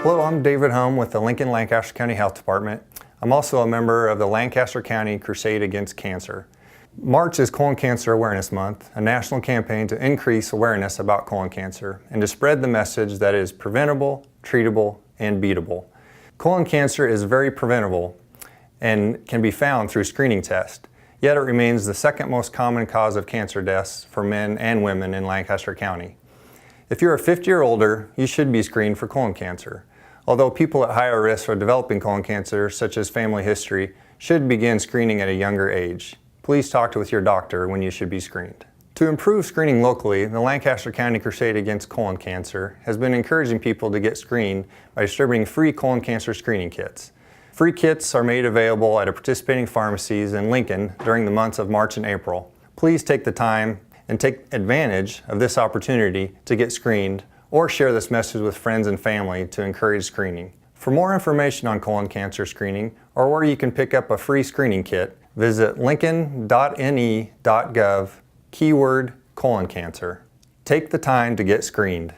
Hello, I'm David Humm with the Lincoln-Lancaster County Health Department. I'm also a member of the Lancaster County Crusade Against Cancer. March is Colon Cancer Awareness Month, a national campaign to increase awareness about colon cancer and to spread the message that it is preventable, treatable, and beatable. Colon cancer is very preventable and can be found through screening tests, yet it remains the second most common cause of cancer deaths for men and women in Lancaster County. If you're 50 or older, you should be screened for colon cancer. Although people at higher risk for developing colon cancer, such as family history, should begin screening at a younger age. Please talk with your doctor when you should be screened. To improve screening locally, the Lancaster County Crusade Against Colon Cancer has been encouraging people to get screened by distributing free colon cancer screening kits. Free kits are made available at participating pharmacies in Lincoln during the months of March and April. Please take the time and take advantage of this opportunity to get screened or share this message with friends and family to encourage screening. For more information on colon cancer screening or where you can pick up a free screening kit, visit lincoln.ne.gov, keyword colon cancer. Take the time to get screened.